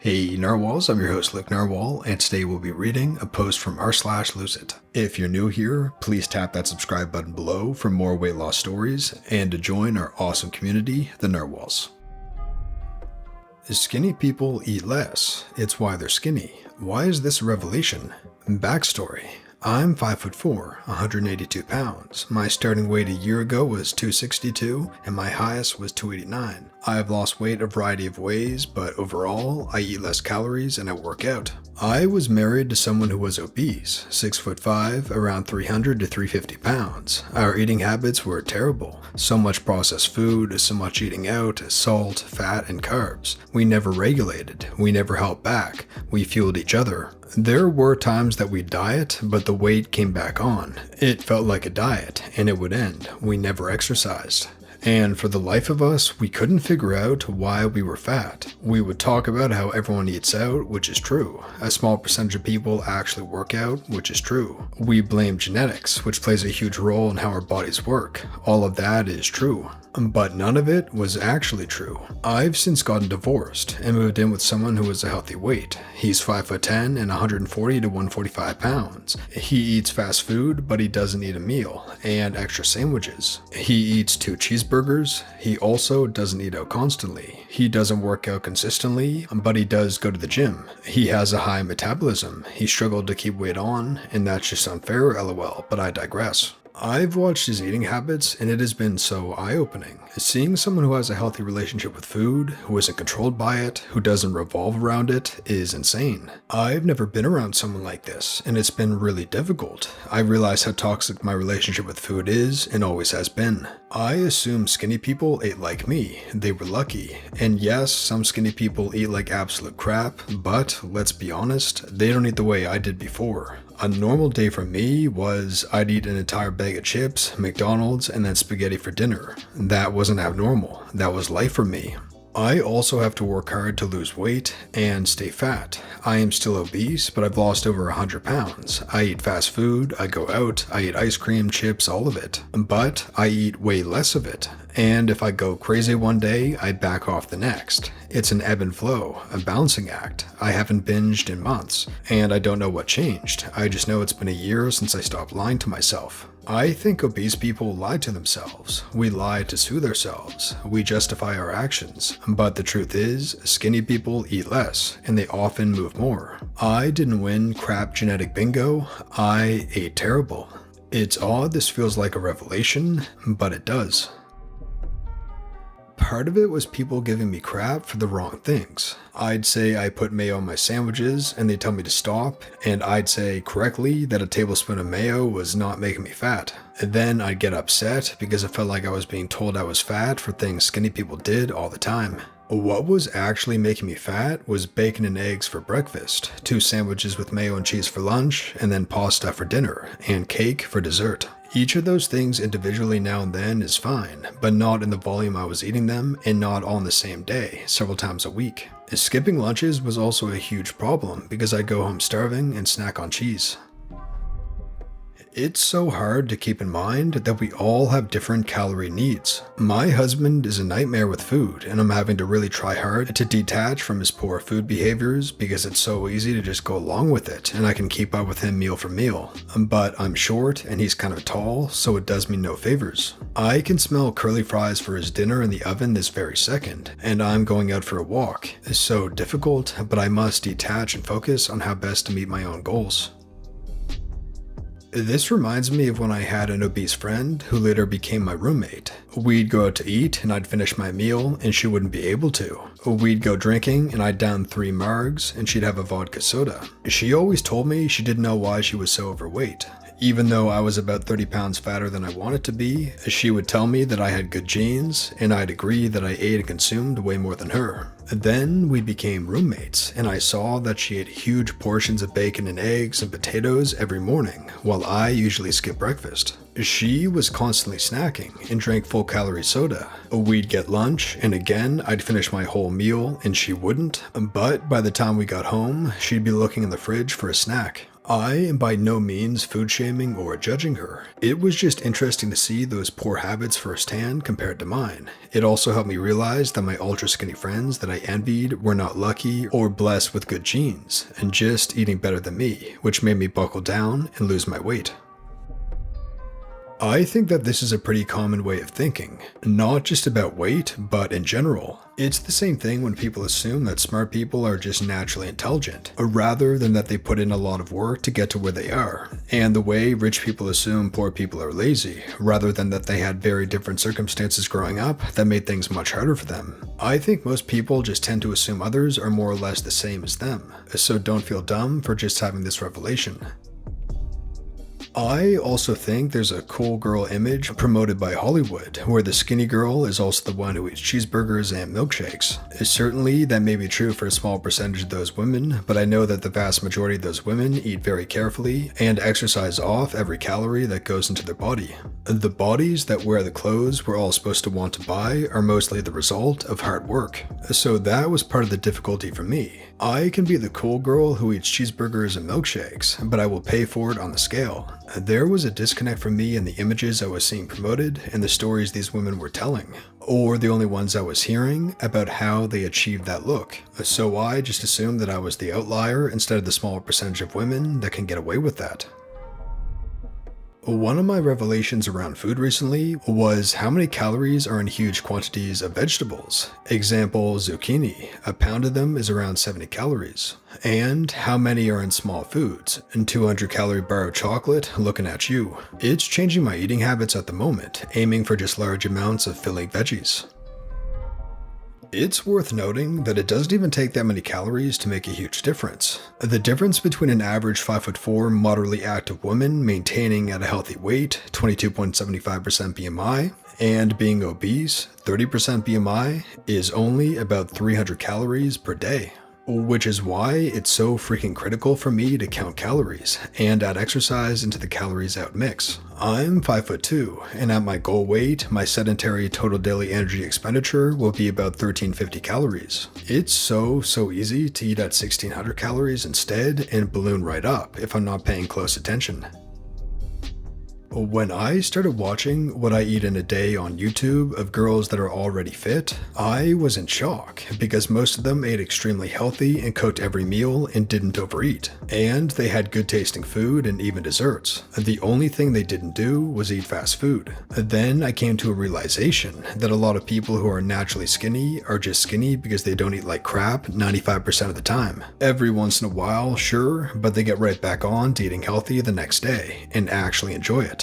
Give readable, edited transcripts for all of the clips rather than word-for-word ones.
Hey Narwhals, I'm your host Luke Narwhal, and today we'll be reading a post from r/Lucid. If you're new here, please tap that subscribe button below for more weight loss stories and to join our awesome community, the Narwhals. Skinny people eat less. It's why they're skinny. Why is this a revelation? Backstory. I'm 5'4", 182 pounds. My starting weight a year ago was 262, and my highest was 289. I have lost weight a variety of ways, but overall, I eat less calories and I work out. I was married to someone who was obese, 6'5", around 300 to 350 pounds. Our eating habits were terrible. So much processed food, so much eating out, salt, fat, and carbs. We never regulated. We never held back. We fueled each other. There were times that we'd diet, but the weight came back on. It felt like a diet, and it would end. We never exercised. And for the life of us, we couldn't figure out why we were fat. We would talk about how everyone eats out, which is true. A small percentage of people actually work out, which is true. We blame genetics, which plays a huge role in how our bodies work. All of that is true. But none of it was actually true. I've since gotten divorced and moved in with someone who is a healthy weight. He's 5'10" and 140 to 145 pounds. He eats fast food, but he doesn't eat a meal, and extra sandwiches. He eats 2 cheeseburgers. He also doesn't eat out constantly. He doesn't work out consistently, but he does go to the gym. He has a high metabolism. He struggled to keep weight on, and that's just unfair, lol, but I digress. I've watched his eating habits and it has been so eye-opening. Seeing someone who has a healthy relationship with food, who isn't controlled by it, who doesn't revolve around it, is insane. I've never been around someone like this, and it's been really difficult. I realize how toxic my relationship with food is and always has been. I assume skinny people ate like me. They were lucky. And yes, some skinny people eat like absolute crap, but let's be honest, they don't eat the way I did before. A normal day for me was I'd eat an entire bag of chips, McDonald's, and then spaghetti for dinner. That wasn't abnormal. That was life for me. I also have to work hard to lose weight and stay fat. I am still obese, but I've lost over 100 pounds. I eat fast food, I go out, I eat ice cream, chips, all of it. But I eat way less of it. And if I go crazy one day, I back off the next. It's an ebb and flow, a balancing act. I haven't binged in months, and I don't know what changed. I just know it's been a year since I stopped lying to myself. I think obese people lie to themselves. We lie to soothe ourselves. We justify our actions. But the truth is, skinny people eat less, and they often move more. I didn't win crap genetic bingo. I ate terrible. It's odd this feels like a revelation, but it does. Part of it was people giving me crap for the wrong things. I'd say I put mayo on my sandwiches and they tell me to stop, and I'd say correctly that a tablespoon of mayo was not making me fat. And then I'd get upset because it felt like I was being told I was fat for things skinny people did all the time. What was actually making me fat was bacon and eggs for breakfast, 2 sandwiches with mayo and cheese for lunch, and then pasta for dinner, and cake for dessert. Each of those things individually now and then is fine, but not in the volume I was eating them, and not on the same day, several times a week. Skipping lunches was also a huge problem because I'd go home starving and snack on cheese. It's so hard to keep in mind that we all have different calorie needs. My husband is a nightmare with food, and I'm having to really try hard to detach from his poor food behaviors because it's so easy to just go along with it, and I can keep up with him meal for meal. But I'm short, and he's kind of tall, so it does me no favors. I can smell curly fries for his dinner in the oven this very second, and I'm going out for a walk. It's so difficult, but I must detach and focus on how best to meet my own goals. This reminds me of when I had an obese friend who later became my roommate. We'd go out to eat and I'd finish my meal and she wouldn't be able to. We'd go drinking and I'd down 3 margs and she'd have a vodka soda. She always told me she didn't know why she was so overweight. Even though I was about 30 pounds fatter than I wanted to be, she would tell me that I had good genes, and I'd agree that I ate and consumed way more than her. Then we became roommates, and I saw that she ate huge portions of bacon and eggs and potatoes every morning, while I usually skip breakfast. She was constantly snacking and drank full-calorie soda. We'd get lunch, and again, I'd finish my whole meal, and she wouldn't. But by the time we got home, she'd be looking in the fridge for a snack. I am by no means food shaming or judging her. It was just interesting to see those poor habits firsthand compared to mine. It also helped me realize that my ultra skinny friends that I envied were not lucky or blessed with good genes, and just eating better than me, which made me buckle down and lose my weight. I think that this is a pretty common way of thinking, not just about weight, but in general. It's the same thing when people assume that smart people are just naturally intelligent, rather than that they put in a lot of work to get to where they are, and the way rich people assume poor people are lazy, rather than that they had very different circumstances growing up that made things much harder for them. I think most people just tend to assume others are more or less the same as them, so don't feel dumb for just having this revelation. I also think there's a cool girl image promoted by Hollywood, where the skinny girl is also the one who eats cheeseburgers and milkshakes. Certainly, that may be true for a small percentage of those women, but I know that the vast majority of those women eat very carefully and exercise off every calorie that goes into their body. The bodies that wear the clothes we're all supposed to want to buy are mostly the result of hard work. So that was part of the difficulty for me. I can be the cool girl who eats cheeseburgers and milkshakes, but I will pay for it on the scale. There was a disconnect for me in the images I was seeing promoted and the stories these women were telling, or the only ones I was hearing about how they achieved that look. So I just assumed that I was the outlier instead of the smaller percentage of women that can get away with that. One of my revelations around food recently was how many calories are in huge quantities of vegetables. Example, zucchini. A pound of them is around 70 calories. And how many are in small foods? A 200-calorie bar of chocolate, looking at you. It's changing my eating habits at the moment, aiming for just large amounts of filling veggies. It's worth noting that it doesn't even take that many calories to make a huge difference. The difference between an average 5'4" moderately active woman maintaining at a healthy weight, 22.75% BMI, and being obese, 30% BMI, is only about 300 calories per day. Which is why it's so freaking critical for me to count calories and add exercise into the calories out mix. I'm 5'2", and at my goal weight, my sedentary total daily energy expenditure will be about 1350 calories. It's so easy to eat at 1600 calories instead and balloon right up if I'm not paying close attention. When I started watching what I eat in a day on YouTube of girls that are already fit, I was in shock because most of them ate extremely healthy and cooked every meal and didn't overeat. And they had good tasting food and even desserts. The only thing they didn't do was eat fast food. Then I came to a realization that a lot of people who are naturally skinny are just skinny because they don't eat like crap 95% of the time. Every once in a while, sure, but they get right back on to eating healthy the next day and actually enjoy it.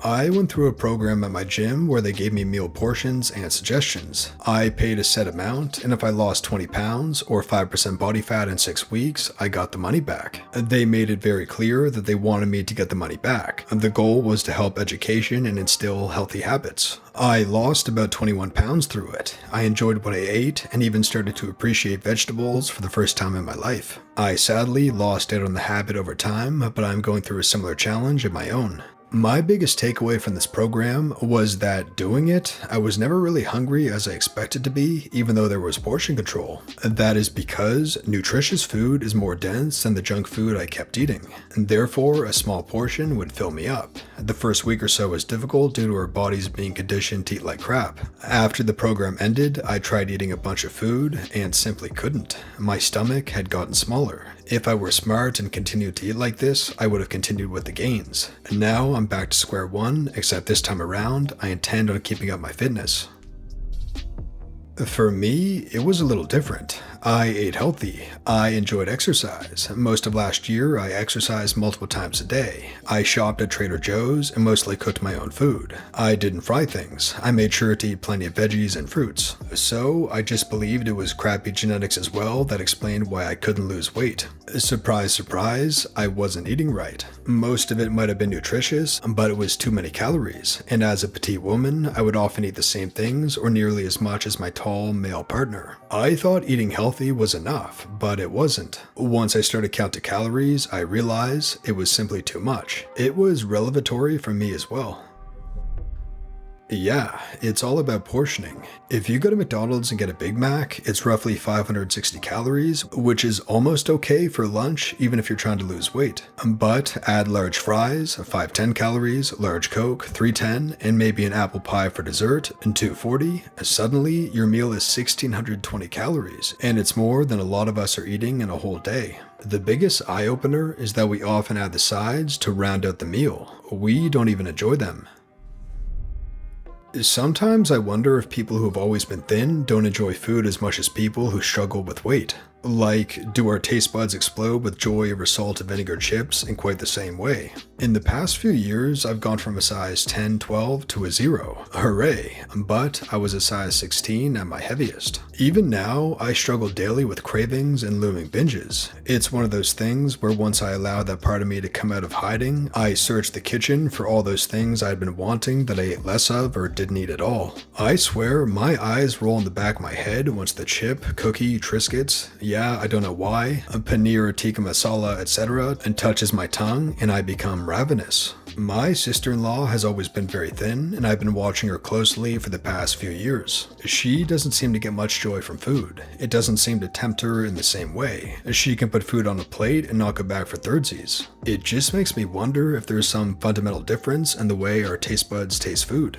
I went through a program at my gym where they gave me meal portions and suggestions. I paid a set amount, and if I lost 20 pounds or 5% body fat in 6 weeks, I got the money back. They made it very clear that they wanted me to get the money back. The goal was to help education and instill healthy habits. I lost about 21 pounds through it. I enjoyed what I ate and even started to appreciate vegetables for the first time in my life. I sadly lost out on the habit over time, but I'm going through a similar challenge of my own. My biggest takeaway from this program was that doing it, I was never really hungry as I expected to be, even though there was portion control. That is because nutritious food is more dense than the junk food I kept eating, and therefore a small portion would fill me up. The first week or so was difficult due to our bodies being conditioned to eat like crap. After the program ended, I tried eating a bunch of food and simply couldn't. My stomach had gotten smaller. If I were smart and continued to eat like this, I would have continued with the gains. And now I'm back to square one, except this time around, I intend on keeping up my fitness. For me, it was a little different. I ate healthy. I enjoyed exercise. Most of last year, I exercised multiple times a day. I shopped at Trader Joe's and mostly cooked my own food. I didn't fry things. I made sure to eat plenty of veggies and fruits. So I just believed it was crappy genetics as well that explained why I couldn't lose weight. Surprise, surprise, I wasn't eating right. Most of it might have been nutritious, but it was too many calories. And as a petite woman, I would often eat the same things or nearly as much as my tall male partner. I thought eating healthy was enough, but it wasn't. Once I started counting calories, I realized it was simply too much. It was revelatory for me as well. Yeah, it's all about portioning. If you go to McDonald's and get a Big Mac, it's roughly 560 calories, which is almost okay for lunch even if you're trying to lose weight. But add large fries, 510 calories, large Coke, 310, and maybe an apple pie for dessert, and 240, suddenly your meal is 1620 calories, and it's more than a lot of us are eating in a whole day. The biggest eye-opener is that we often add the sides to round out the meal. We don't even enjoy them. Sometimes I wonder if people who have always been thin don't enjoy food as much as people who struggle with weight. Like, do our taste buds explode with joy over salt and vinegar chips in quite the same way? In the past few years, I've gone from a size 10, 12 to a 0. Hooray! But I was a size 16 at my heaviest. Even now, I struggle daily with cravings and looming binges. It's one of those things where once I allow that part of me to come out of hiding, I search the kitchen for all those things I'd been wanting that I ate less of or didn't eat at all. I swear, my eyes roll in the back of my head once the chip, cookie, Triscuits, yeah, I don't know why, a paneer, tikka masala, etc., and touches my tongue, and I become ravenous. My sister-in-law has always been very thin, and I've been watching her closely for the past few years. She doesn't seem to get much joy from food. It doesn't seem to tempt her in the same way. She can put food on a plate and not go back for thirdsies. It just makes me wonder if there's some fundamental difference in the way our taste buds taste food.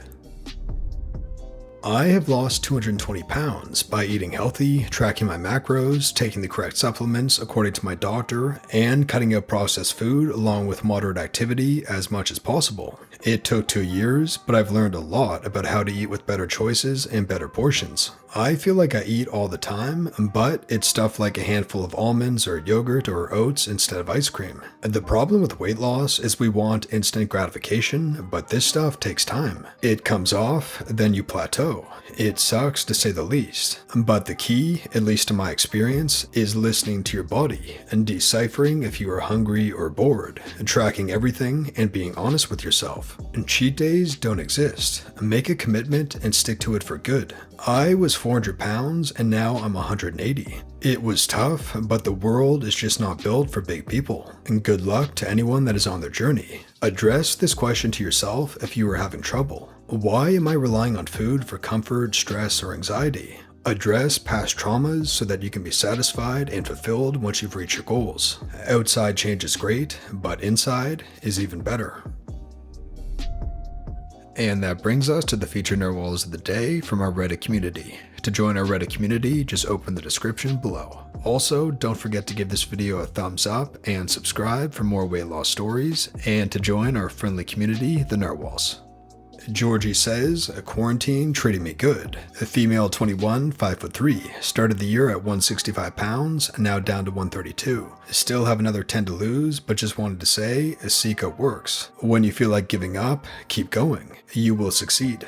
I have lost 220 pounds by eating healthy, tracking my macros, taking the correct supplements according to my doctor, and cutting out processed food along with moderate activity as much as possible. It took 2 years, but I've learned a lot about how to eat with better choices and better portions. I feel like I eat all the time, but it's stuff like a handful of almonds or yogurt or oats instead of ice cream. The problem with weight loss is we want instant gratification, but this stuff takes time. It comes off, then you plateau. It sucks to say the least, but the key, at least in my experience, is listening to your body and deciphering if you are hungry or bored, tracking everything and being honest with yourself. And cheat days don't exist. Make a commitment and stick to it for good. I was 400 pounds and now I'm 180. It was tough, but the world is just not built for big people. And good luck to anyone that is on their journey. Address this question to yourself if you are having trouble. Why am I relying on food for comfort, stress, or anxiety? Address past traumas so that you can be satisfied and fulfilled once you've reached your goals. Outside change is great, but inside is even better. And that brings us to the featured narwhals of the day from our Reddit community. To join our Reddit community, just open the description below. Also, don't forget to give this video a thumbs up and subscribe for more weight loss stories, and to join our friendly community, the Narwhals. Georgie says, a quarantine treating me good. A female 21, 5'3", started the year at 165 pounds, now down to 132. Still have another 10 to lose, but just wanted to say, a Sika works. When you feel like giving up, keep going. You will succeed.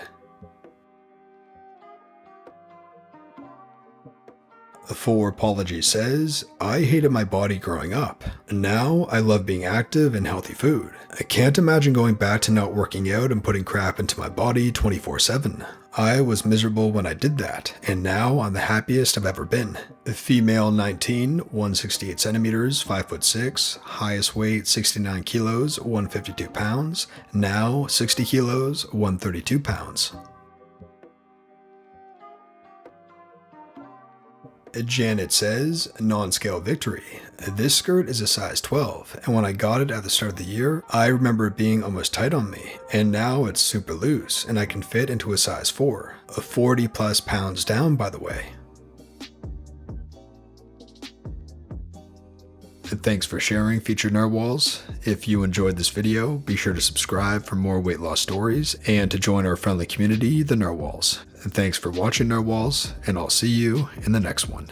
For Apology says, I hated my body growing up. Now I love being active and healthy food. I can't imagine going back to not working out and putting crap into my body 24/7. I was miserable when I did that, and now I'm the happiest I've ever been. Female 19, 168 centimeters, 5'6", highest weight 69 kilos, 152 pounds, now 60 kilos, 132 pounds. Janet says, non-scale victory. This skirt is a size 12, and when I got it at the start of the year, I remember it being almost tight on me, and now it's super loose, and I can fit into a size 4. 40 plus pounds down, by the way. Thanks for sharing, featured narwhals. If you enjoyed this video, be sure to subscribe for more weight loss stories, and to join our friendly community, the Narwhals. Thanks for watching, narwhals, and I'll see you in the next one.